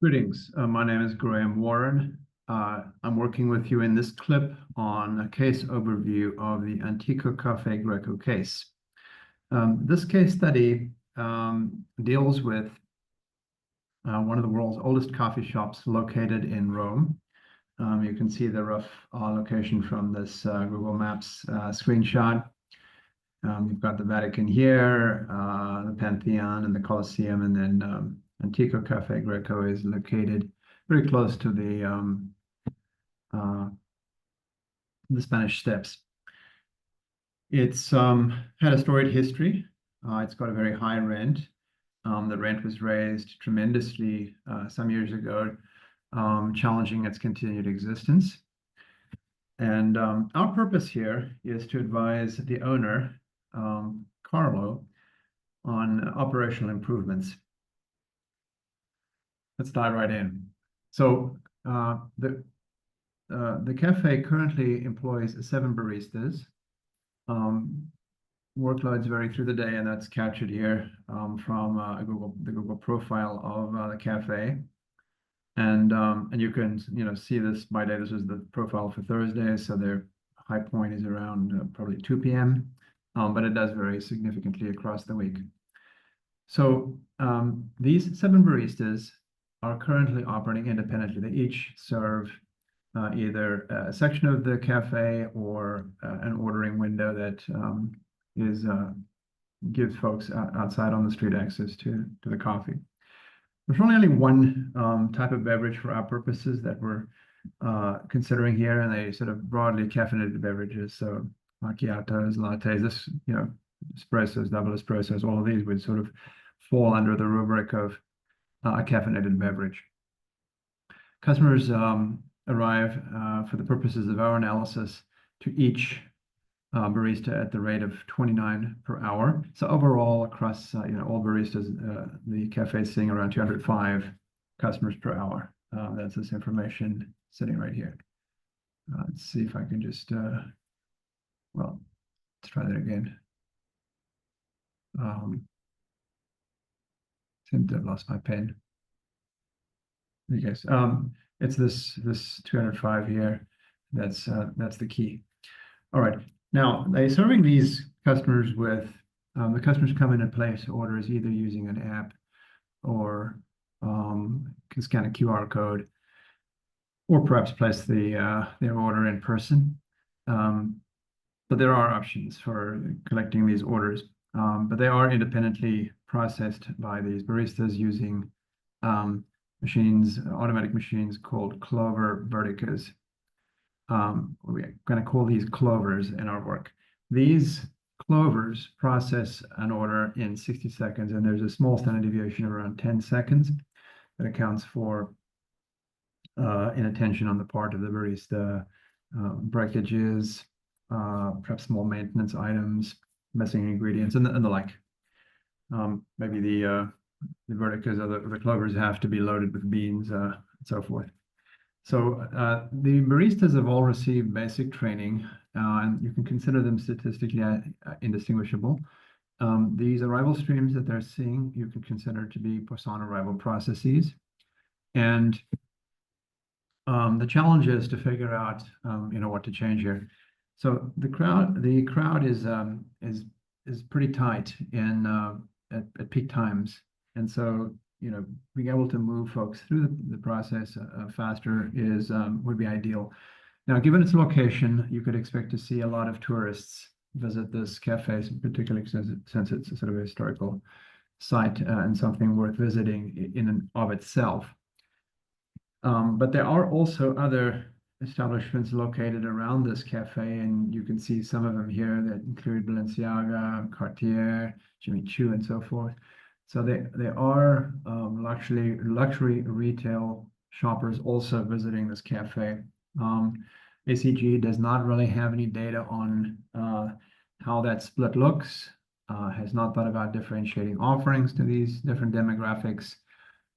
Greetings. My name is Graham Warren. I'm working with you in this clip on a case overview of the Antico Caffe Greco case. This case study deals with one of the world's oldest coffee shops located in Rome. You can see the rough location from this Google Maps screenshot. You've got the Vatican here, the Pantheon and the Colosseum, and then Antico Caffe Greco is located very close to the Spanish Steps. It's had a storied history. It's got a very high rent. The rent was raised tremendously some years ago, challenging its continued existence. And our purpose here is to advise the owner, Carlo, on operational improvements. Let's dive right in. So the cafe currently employs 7 baristas. Workloads vary through the day, and that's captured here from the Google profile of the cafe. And you can see this by day. This is the profile for Thursday, so their high point is around probably 2 p.m. But it does vary significantly across the week. So these 7 baristas are currently operating independently. They each serve either a section of the cafe or an ordering window that gives folks outside on the street access to the coffee. There's only one type of beverage for our purposes that we're considering here, and they sort of broadly caffeinated beverages. So macchiatos, lattes, espressos, double espressos, all of these would sort of fall under the rubric of a caffeinated beverage. Customers arrive for the purposes of our analysis to each barista at the rate of 29 per hour. So overall, across all baristas, the cafe is seeing around 205 customers per hour. That's this information sitting right here. Let's see if I can just let's try that again. Seemed to have lost my pen. Yes, it's this 205 here. That's the key. All right. Now they're serving these customers with the customers come in and place orders either using an app or can scan a QR code, or perhaps place their order in person. But there are options for collecting these orders. But they are independently processed by these baristas using automatic machines called Clover Verticas. We're going to call these clovers in our work. These clovers process an order in 60 seconds, and there's a small standard deviation of around 10 seconds that accounts for inattention on the part of the barista, breakages, perhaps small maintenance items, missing ingredients, and the like. Maybe the verticas or the clovers have to be loaded with beans, and so forth. So the baristas have all received basic training, and you can consider them statistically indistinguishable. These arrival streams that they're seeing, you can consider to be Poisson arrival processes. And the challenge is to figure out, what to change here. So the crowd is pretty tight at peak times, and so being able to move folks through the process faster would be ideal. Now, given its location, you could expect to see a lot of tourists visit this cafe, particularly since it's a sort of a historical site and something worth visiting in and of itself. But there are also other establishments located around this cafe, and you can see some of them here that include Balenciaga, Cartier, Jimmy Choo, and so forth. So there are luxury retail shoppers also visiting this cafe. ACG does not really have any data on how that split looks, has not thought about differentiating offerings to these different demographics.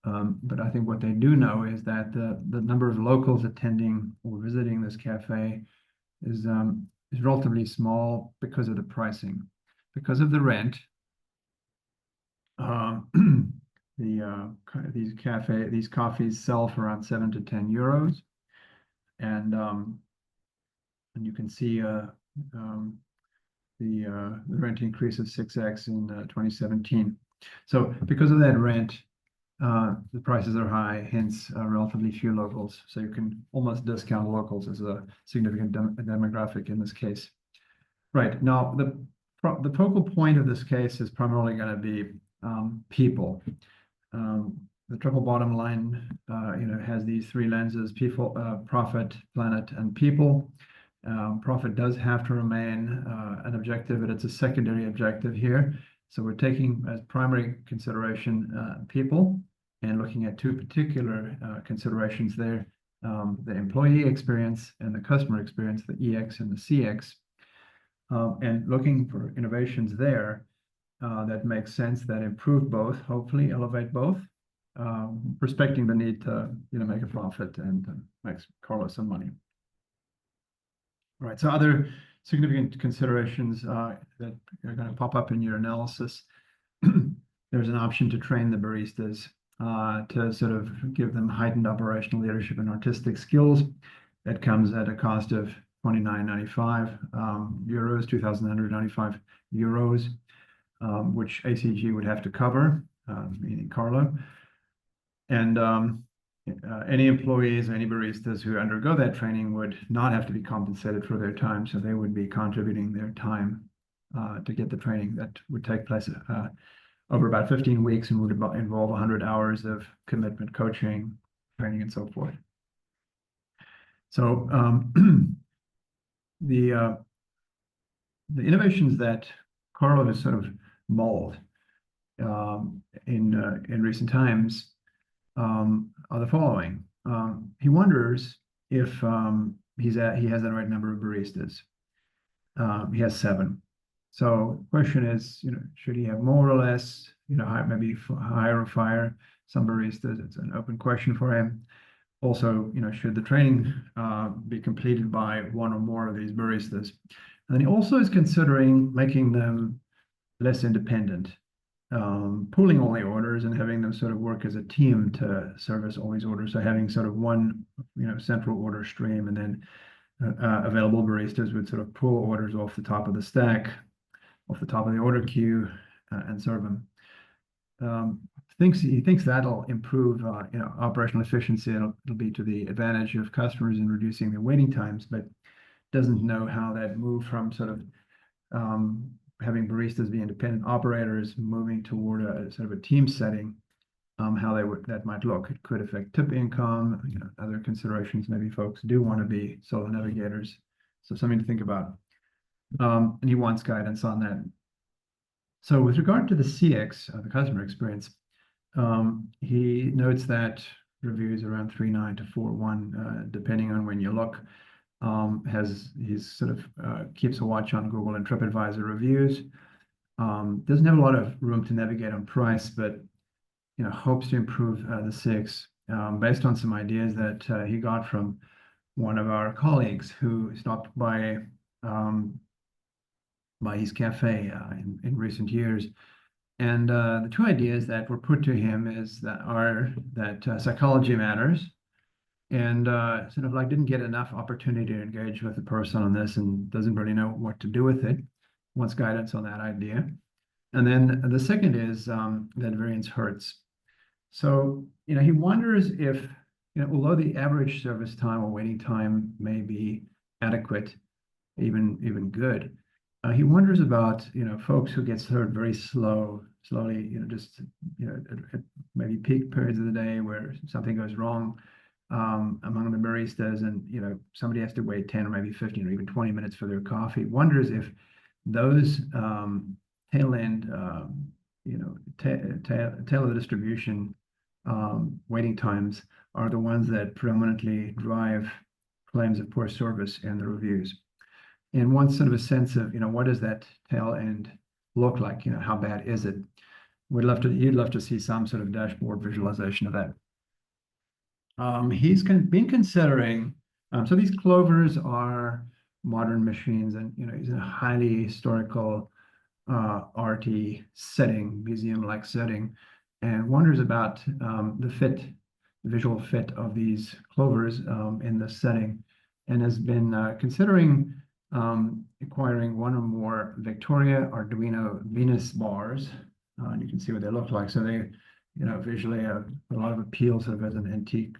But I think what they do know is that the number of locals attending or visiting this cafe is relatively small because of the pricing. Because of the rent, the these coffees sell for around 7 to 10 euros, and you can see the rent increase of 6x in 2017. So because of that rent, the prices are high, hence relatively few locals. So you can almost discount locals as a significant demographic in this case. Right. Now, the focal point of this case is primarily going to be people. The triple bottom line, has these three lenses: people, profit, planet, and people. Profit does have to remain an objective, but it's a secondary objective here. So we're taking as primary consideration people and looking at two particular considerations there: the employee experience and the customer experience, the EX and the CX. And looking for innovations there that make sense, that improve both, hopefully elevate both, respecting the need to make a profit and make Carlos some money. All right, so other significant considerations that are going to pop up in your analysis. There's an option to train the baristas to sort of give them heightened operational leadership and artistic skills. That comes at a cost of 29.95 euros, 2,195 euros, which ACG would have to cover, meaning Carlo. And any employees, any baristas who undergo that training would not have to be compensated for their time, so they would be contributing their time to get the training that would take place over about 15 weeks and would involve 100 hours of commitment, coaching, training, and so forth. So the innovations that Carlo has sort of mulled in recent times are the following. He wonders if he has the right number of baristas. He has 7. So the question is, should he have more or less? Maybe hire or fire some baristas. It's an open question for him. Also, should the training be completed by one or more of these baristas? And he also is considering making them less independent, pooling all the orders and having them sort of work as a team to service all these orders. So having sort of one, central order stream, and then available baristas would sort of pull orders off the top of the stack, off the top of the order queue, and serve them. He thinks that'll improve, operational efficiency. It'll be to the advantage of customers in reducing their waiting times, but doesn't know how that move from sort of having baristas be independent operators, moving toward a sort of a team setting, how that might look. It could affect tip income, other considerations. Maybe folks do want to be solo navigators, so something to think about. And he wants guidance on that. So with regard to the CX, the customer experience, he notes that reviews around 3.9 to 4.1, depending on when you look. He's sort of keeps a watch on Google and TripAdvisor reviews. Doesn't have a lot of room to navigate on price, but hopes to improve the CX based on some ideas that he got from one of our colleagues who stopped by his cafe in recent years. And the two ideas that were put to him are that psychology matters, and sort of like didn't get enough opportunity to engage with the person on this and doesn't really know what to do with it, wants guidance on that idea. And then the second is that variance hurts. So, he wonders if, although the average service time or waiting time may be adequate, even good, he wonders about, folks who get served very slowly, just, at maybe peak periods of the day where something goes wrong among the baristas, and, somebody has to wait 10 or maybe 15 or even 20 minutes for their coffee. Wonders if those tail end, tail of the distribution waiting times are the ones that predominantly drive claims of poor service in the reviews. And wants sort of a sense of, what does that tail end look like? How bad is it? You'd love to see some sort of dashboard visualization of that. He's been considering, so these Clovers are modern machines, and he's in a highly historical arty setting, museum-like setting, and wonders about the visual fit of these clovers in this setting, and has been considering acquiring one or more Victoria Arduino Venus bars. And you can see what they look like. So they, visually a lot of appeal sort of as an antique,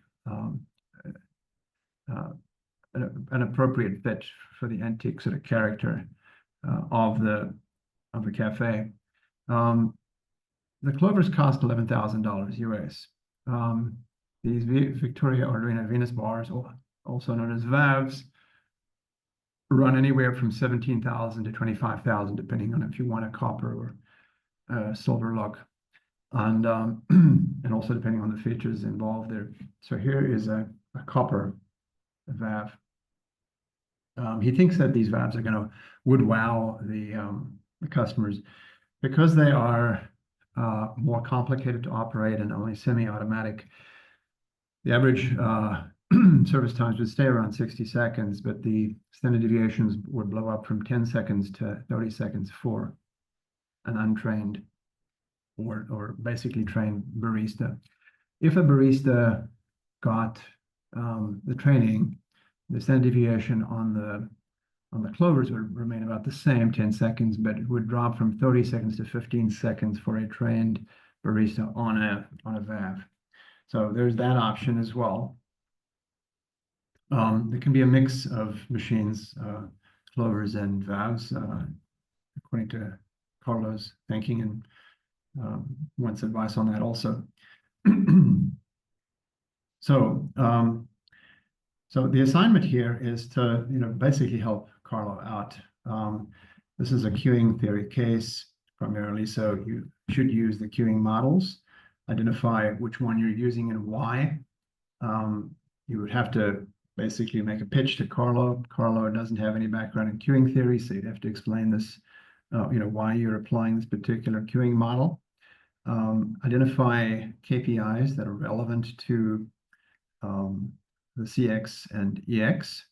an appropriate fit for the antique sort of character of the cafe. The clovers cost $11,000 US. These Victoria Arduino Venus bars, also known as VAVs, run anywhere from 17,000 to 25,000, depending on if you want a copper or silver look, and and also depending on the features involved there. So here is a copper VAV. He thinks that these VAVs would wow the customers because they are more complicated to operate and only semi-automatic. The average service times would stay around 60 seconds, but the standard deviations would blow up from 10 seconds to 30 seconds for an untrained or basically trained barista. If a barista got the training, the standard deviation on the clovers would remain about the same, 10 seconds, but it would drop from 30 seconds to 15 seconds for a trained barista on a VAV. So there's that option as well. There can be a mix of machines, clovers and VAVs, according to Carlo's thinking, and wants advice on that also. So the assignment here is to basically help Carlo out. This is a queuing theory case primarily, so you should use the queuing models, identify which one you're using and why. You would have to basically make a pitch to Carlo. Carlo doesn't have any background in queuing theory, so you'd have to explain this, why you're applying this particular queuing model. Identify KPIs that are relevant to the CX and EX.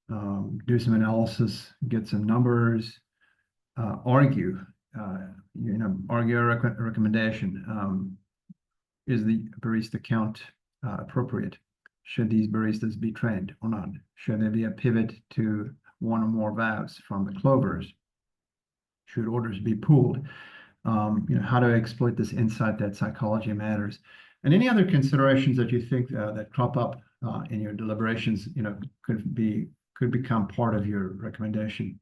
Do some analysis, get some numbers, argue a recommendation. Is the barista count appropriate? Should these baristas be trained or not? Should there be a pivot to one or more VAVs from the clovers? Should orders be pooled? How to exploit this insight that psychology matters, and any other considerations that you think that crop up in your deliberations, could become part of your recommendation.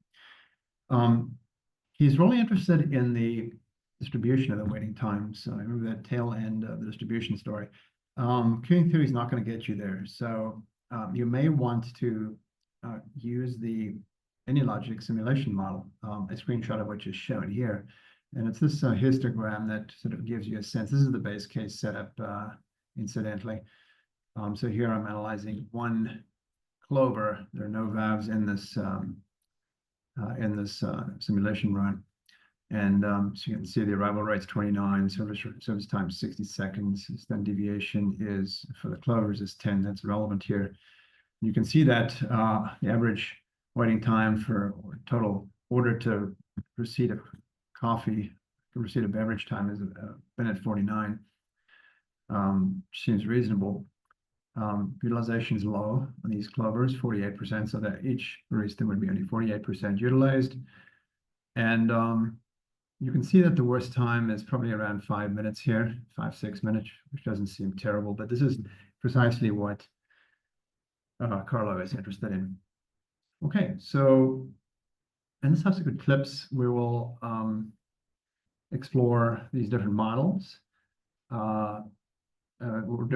He's really interested in the distribution of the waiting times. So I remember that tail end of the distribution story. Queuing theory is not going to get you there. So you may want to use the AnyLogic simulation model, a screenshot of which is shown here. And it's this histogram that sort of gives you a sense. This is the base case setup, incidentally. So here I'm analyzing one clover. There are no VAVs in this simulation run. And so you can see the arrival rate's 29, service time 60 seconds. Standard deviation is, for the clovers, is 10. That's relevant here. You can see that the average waiting time for total order to receipt of coffee, to receipt of beverage time is been at 49. Seems reasonable. Utilization is low on these clovers, 48%, so that each barista would be only 48% utilized. And you can see that the worst time is probably around 5 minutes here, 5-6 minutes, which doesn't seem terrible, but this is precisely what Carlo is interested in. Okay, so in the subsequent clips, we will explore these different models,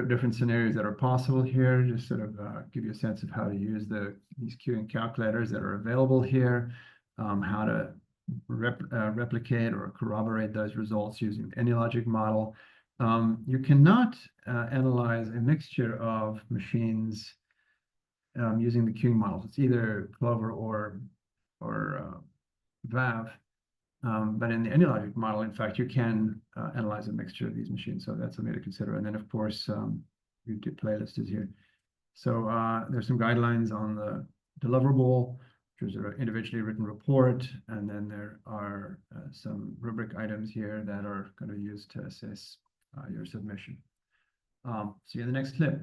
different scenarios that are possible here, just sort of give you a sense of how to use these queuing calculators that are available here, how to replicate or corroborate those results using any logic model. You cannot analyze a mixture of machines using the queuing models. It's either Clover or VAV. But in the AnyLogic model, in fact, you can analyze a mixture of these machines. So that's something to consider. And then, of course, YouTube playlist is here. So there's some guidelines on the deliverable, which is an individually written report. And then there are some rubric items here that are going to be used to assess your submission. See you in the next clip.